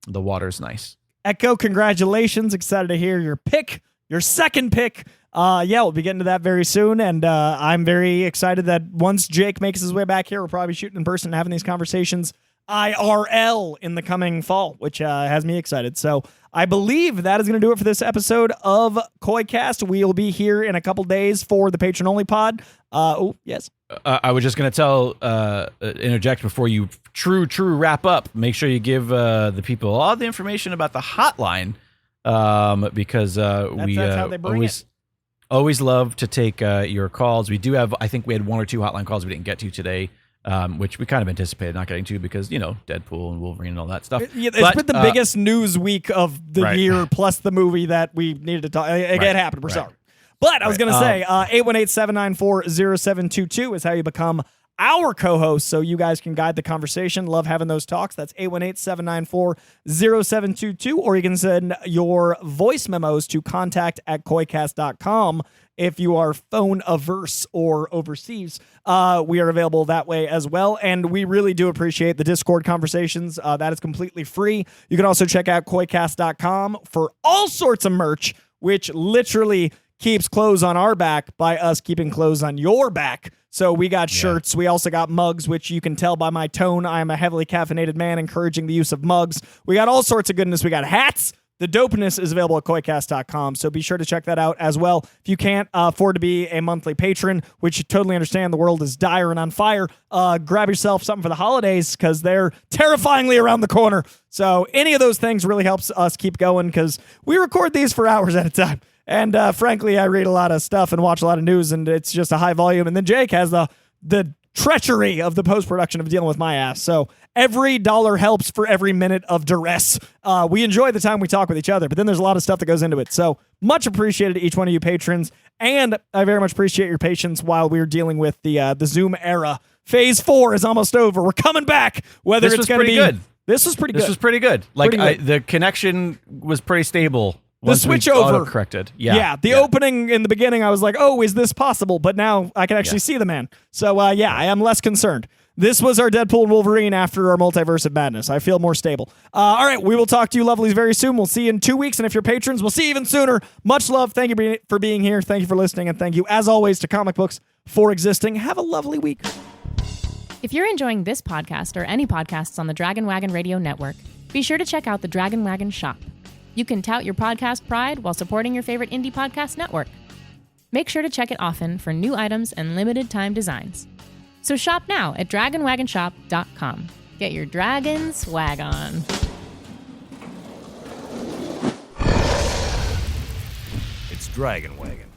The water's nice.
Echo, congratulations. Excited to hear your pick, your second pick. Yeah, we'll be getting to that very soon, and I'm very excited that once Jake makes his way back here, we'll probably be shooting in person and having these conversations IRL in the coming fall, which has me excited. So I believe that is going to do it for this episode of KoiCast. We'll be here in a couple days for the patron-only pod. Oh, yes.
I was just going to interject before you true wrap up. Make sure you give the people all the information about the hotline, because that's how they bring always love to take your calls. We do have, I think we had 1 or 2 hotline calls we didn't get to today, which we kind of anticipated not getting to because, Deadpool and Wolverine and all that stuff.
It's been the biggest news week of the year, plus the movie that we needed to talk. It happened. We're sorry. But I was going to say, 818-794-0722 is how you become our co-host, so you guys can guide the conversation. Love having those talks. That's 818-794-0722, or you can send your voice memos to contact@koicast.com if you are phone averse or overseas. We are available that way as well, and we really do appreciate the Discord conversations. That is completely free. You can also check out koicast.com for all sorts of merch, which literally keeps clothes on our back by us keeping clothes on your back. So we got shirts. We also got mugs, which you can tell by my tone. I am a heavily caffeinated man encouraging the use of mugs. We got all sorts of goodness. We got hats. The dopeness is available at koicast.com, so be sure to check that out as well. If you can't afford to be a monthly patron, which you totally understand, the world is dire and on fire, grab yourself something for the holidays because they're terrifyingly around the corner. So any of those things really helps us keep going because we record these for hours at a time. And frankly, I read a lot of stuff and watch a lot of news, and it's just a high volume. And then Jake has the treachery of the post-production of dealing with my ass. So every dollar helps for every minute of duress. We enjoy the time we talk with each other, but then there's a lot of stuff that goes into it. So much appreciated to each one of you patrons. And I very much appreciate your patience while we were dealing with the Zoom era Phase 4 is almost over. We're coming back. Whether
This
it's
was
going to
pretty
be
good.
This was pretty good.
This was pretty good. Like
Pretty good.
the connection was pretty stable.
The
once
switch
we
over
corrected.
The opening in the beginning, I was like, oh, is this possible? But now I can actually see the man. So, I am less concerned. This was our Deadpool and Wolverine after our Multiverse of Madness. I feel more stable. All right, we will talk to you lovelies very soon. We'll see you in 2 weeks. And if you're patrons, we'll see you even sooner. Much love. Thank you for being here. Thank you for listening. And thank you, as always, to Comic Books for existing. Have a lovely week.
If you're enjoying this podcast or any podcasts on the Dragon Wagon Radio Network, be sure to check out the Dragon Wagon shop. You can tout your podcast pride while supporting your favorite indie podcast network. Make sure to check it often for new items and limited time designs. So shop now at dragonwagonshop.com. Get your dragon swag on.
It's Dragon Wagon.